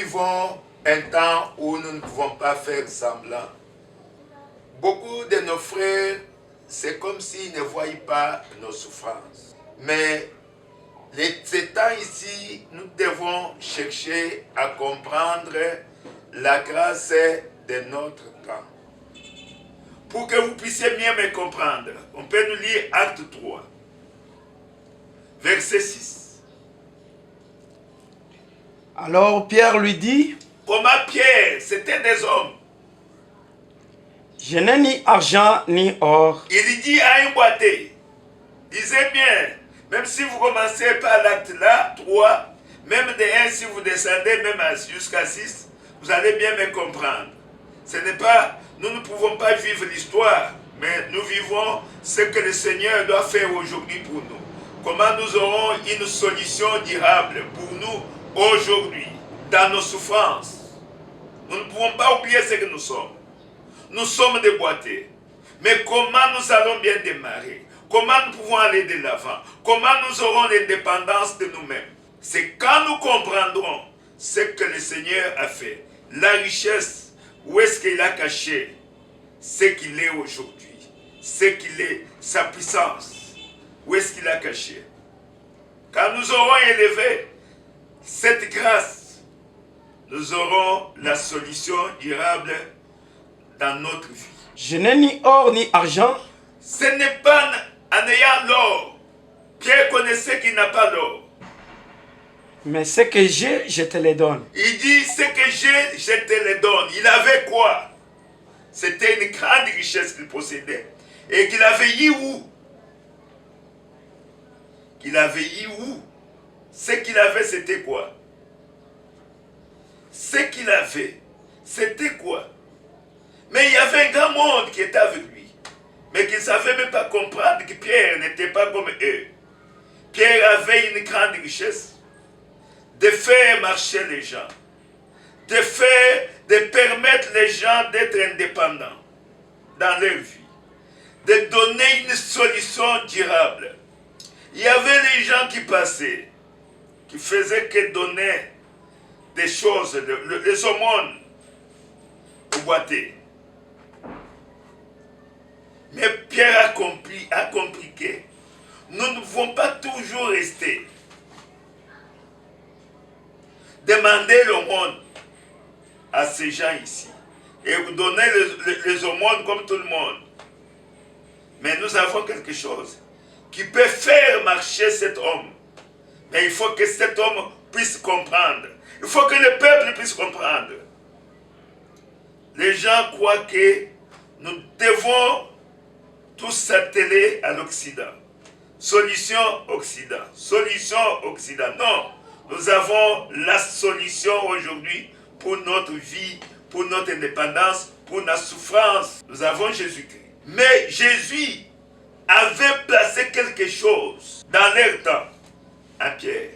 vivons un temps où nous ne pouvons pas faire semblant. Beaucoup de nos frères, c'est comme s'ils ne voyaient pas nos souffrances. Mais ces temps ici, nous devons chercher à comprendre la grâce de notre temps. Pour que vous puissiez mieux me comprendre, on peut nous lire Acte 3, verset 6. Alors Pierre lui dit, Comment Pierre, c'était des hommes. je n'ai ni argent ni or. Il dit à un boité, lisez bien, même si vous commencez par l'acte là, 3, même de 1, si vous descendez même jusqu'à 6, vous allez bien me comprendre. Ce n'est pas, nous ne pouvons pas vivre l'histoire, mais nous vivons ce que le Seigneur doit faire aujourd'hui pour nous. Comment nous aurons une solution durable pour nous aujourd'hui, dans nos souffrances. Nous ne pouvons pas oublier ce que nous sommes. Nous sommes des boités. Mais comment nous allons bien démarrer? Comment nous pouvons aller de l'avant? Comment nous aurons l'indépendance de nous-mêmes? C'est quand nous comprendrons ce que le Seigneur a fait. La richesse, où est-ce qu'il a caché ce qu'il est aujourd'hui? Ce qu'il est, sa puissance. Où est-ce qu'il a caché? Quand nous aurons élevé cette grâce, nous aurons la solution durable dans notre vie. Je n'ai ni or ni argent. Ce n'est pas en ayant l'or. Pierre connaissait qu'il n'a pas l'or. Mais ce que j'ai, je te le donne. Il dit, ce que j'ai, je te le donne. Il avait quoi? C'était une grande richesse qu'il possédait. Et qu'il avait eu où? Qu'il avait eu où? Ce qu'il avait, c'était quoi? Ce qu'il avait, c'était quoi? Mais il y avait un grand monde qui était avec lui. Mais qui ne savait même pas comprendre que Pierre n'était pas comme eux. Pierre avait une grande richesse de faire marcher les gens, de permettre les gens d'être indépendants dans leur vie, de donner une solution durable. Il y avait les gens qui passaient, qui faisaient que donner des choses, les aumônes au boité. Mais Pierre a compris que nous ne pouvons pas toujours rester. Demander l'aumône à ces gens ici. Et donner les aumônes comme tout le monde. Mais nous avons quelque chose qui peut faire marcher cet homme. Mais il faut que cet homme puisse comprendre. Il faut que le peuple puisse comprendre. Les gens croient que nous devons tous s'atteler à l'Occident. Solution Occident. Solution Occident. Non. Nous avons la solution aujourd'hui pour notre vie, pour notre indépendance, pour notre souffrance. Nous avons Jésus-Christ. Mais Jésus avait placé quelque chose dans leur temps à Pierre.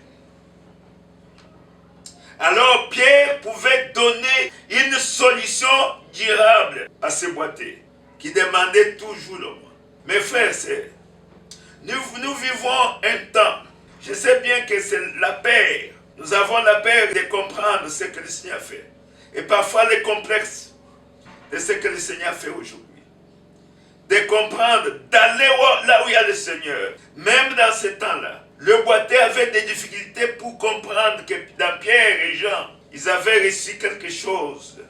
Alors Pierre pouvait donner une solution durable à ces boités qui demandaient toujours le monde. Mes frères et sœurs, nous vivons un temps. Je sais bien que c'est la peur. Nous avons la peur de comprendre ce que le Seigneur fait. Et parfois les complexes de ce que le Seigneur fait aujourd'hui. De comprendre, d'aller là où il y a le Seigneur. Même dans ce temps-là, le boité avait des difficultés pour comprendre que dans Pierre et Jean, ils avaient reçu quelque chose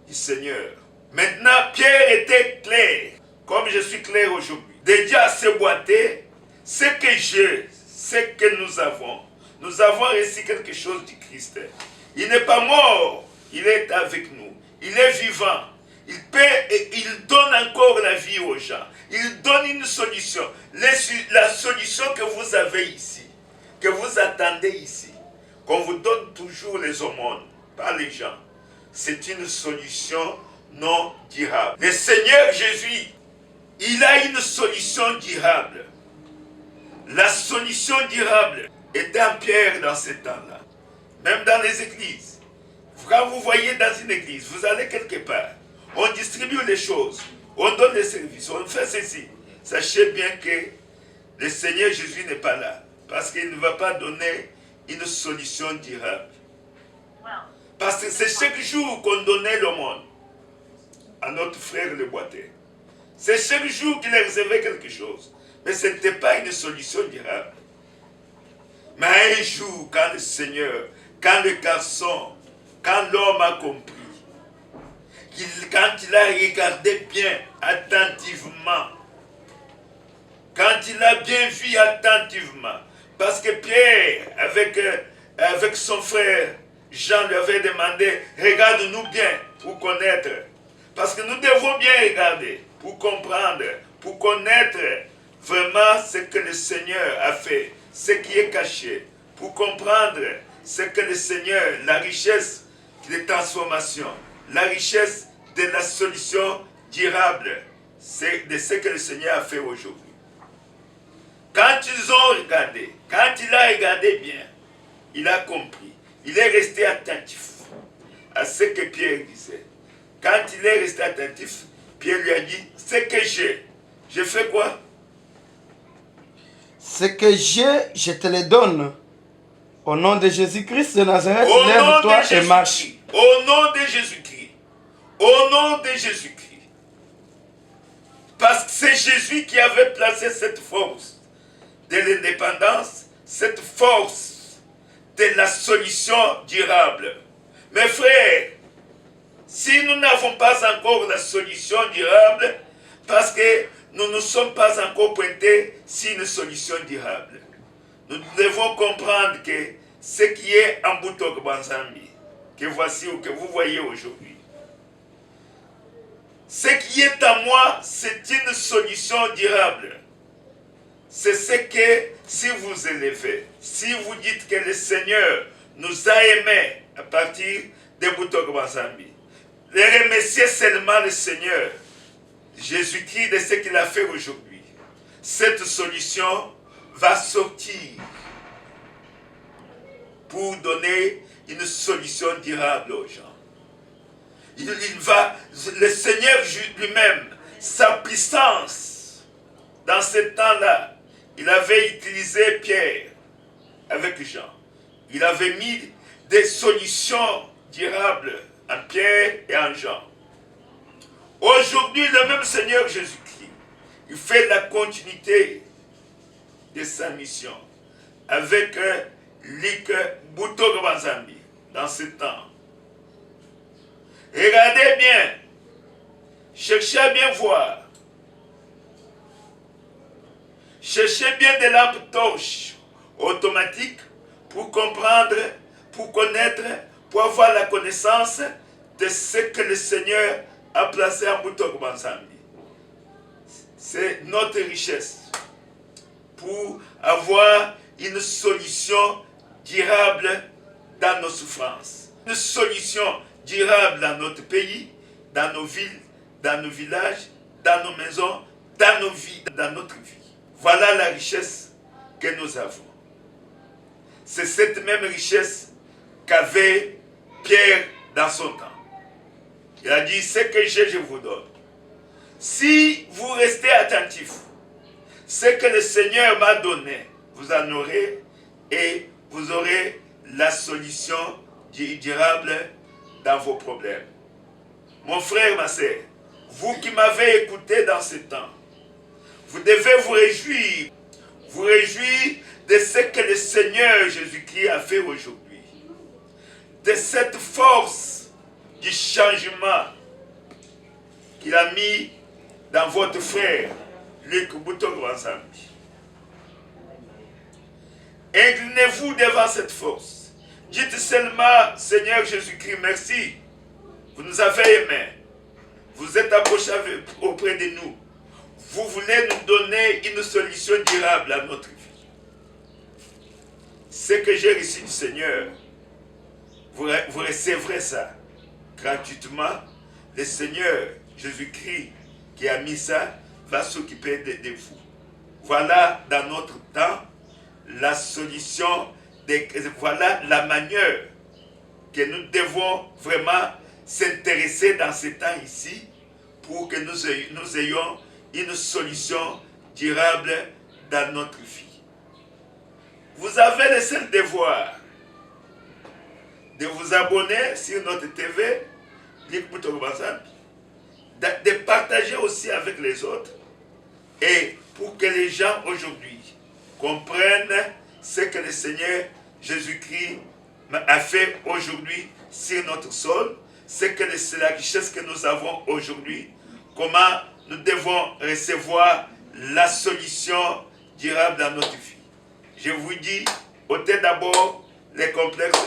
du Seigneur. Maintenant, Pierre était clair, comme je suis clair aujourd'hui. De dire à ce boité, ce que j'ai, ce que nous avons reçu quelque chose du Christ. Il n'est pas mort, il est avec nous. Il est vivant. Il peut et il donne encore la vie aux gens. Il donne une solution. La solution que vous avez ici, que vous attendez ici, qu'on vous donne toujours les aumônes par les gens, c'est une solution non durable. Le Seigneur Jésus, il a une solution durable. La solution durable était en Pierre dans ce temps-là. Même dans les églises. Quand vous voyez dans une église, vous allez quelque part, on distribue les choses, on donne les services, on fait ceci. Sachez bien que le Seigneur Jésus n'est pas là. Parce qu'il ne va pas donner une solution durable. Parce Parce que c'est chaque jour qu'on donnait le monde à notre frère le boité. C'est chaque jour qu'il recevait quelque chose. Mais ce n'était pas une solution durable. Mais un jour, quand le Seigneur, quand le garçon, quand l'homme a compris, quand il a regardé bien, attentivement, quand il a bien vu attentivement, parce que Pierre, avec son frère, Jean lui avait demandé, regarde-nous bien pour connaître. Parce que nous devons bien regarder, pour comprendre, pour connaître vraiment ce que le Seigneur a fait, ce qui est caché, pour comprendre ce que le Seigneur, la richesse des transformations, la richesse de la solution durable, c'est de ce que le Seigneur a fait aujourd'hui. Quand ils ont regardé, quand il a regardé bien, il a compris, il est resté attentif à ce que Pierre disait. Quand il est resté attentif, Pierre lui a dit, ce que j'ai fait quoi? Ce que j'ai, je te le donne. Au nom de Jésus-Christ de Nazareth, lève-toi et marche. Au nom de Jésus-Christ. Au nom de Jésus-Christ. Parce que c'est Jésus qui avait placé cette force de l'indépendance, cette force de la solution durable. Mes frères, si nous n'avons pas encore la solution durable, parce que nous ne sommes pas encore pointés sur une solution durable, nous devons comprendre que ce qui est en Boutok Banzambi, que voici ou que vous voyez aujourd'hui, ce qui est à moi, c'est une solution durable. C'est ce que, si vous élevez, si vous dites que le Seigneur nous a aimés à partir de Boutok Banzambi, les remercier seulement le Seigneur, Jésus-Christ, de ce qu'il a fait aujourd'hui. Cette solution va sortir pour donner une solution durable aux gens. Le Seigneur lui-même, sa puissance, dans ce temps-là, il avait utilisé Pierre avec Jean. Il avait mis des solutions durables en Pierre et en Jean. Aujourd'hui, le même Seigneur Jésus-Christ, il fait la continuité de sa mission avec Lik Boutok Banzambi dans ce temps. Regardez bien, cherchez à bien voir, cherchez bien des lampes torches automatiques pour comprendre, pour connaître, pour avoir la connaissance de ce que le Seigneur a placé en Boutok Banzambi. C'est notre richesse pour avoir une solution durable dans nos souffrances, une solution durable dans notre pays, dans nos villes, dans nos villages, dans nos maisons, dans nos vies, dans notre vie. Voilà la richesse que nous avons. C'est cette même richesse qu'avait Pierre dans son temps. Il a dit, ce que j'ai, je vous donne. Si vous restez attentifs, ce que le Seigneur m'a donné, vous en aurez et vous aurez la solution durable dans vos problèmes. Mon frère, ma sœur, vous qui m'avez écouté dans ce temps, vous devez vous réjouir de ce que le Seigneur Jésus-Christ a fait aujourd'hui, de cette force du changement qu'il a mis dans votre frère, Lik Boutok Banzambi. Inclinez-vous devant cette force. Dites seulement, Seigneur Jésus-Christ, merci. Vous nous avez aimés. Vous êtes approchés auprès de nous. Vous voulez nous donner une solution durable à notre vie. Ce que j'ai reçu du Seigneur, vous recevrez ça gratuitement. Le Seigneur Jésus-Christ qui a mis ça va s'occuper de vous. Voilà dans notre temps la solution, voilà la manière que nous devons vraiment s'intéresser dans ce temps ici pour que nous ayons une solution durable dans notre vie. Vous avez le seul devoir de vous abonner sur notre TV, de partager aussi avec les autres, et pour que les gens aujourd'hui comprennent ce que le Seigneur Jésus-Christ a fait aujourd'hui sur notre sol, c'est la richesse que nous avons aujourd'hui, comment nous devons recevoir la solution durable dans notre vie. Je vous dis, ôtez d'abord les complexes,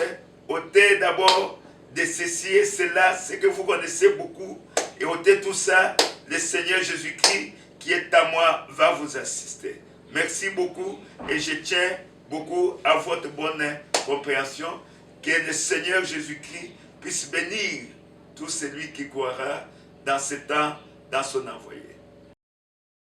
ôtez d'abord de ceci et cela, ce que vous connaissez beaucoup, et ôtez tout ça, le Seigneur Jésus-Christ qui est à moi va vous assister. Merci beaucoup et je tiens beaucoup à votre bonne compréhension. Que le Seigneur Jésus-Christ puisse bénir tout celui qui croira dans ce temps, dans son envoyé.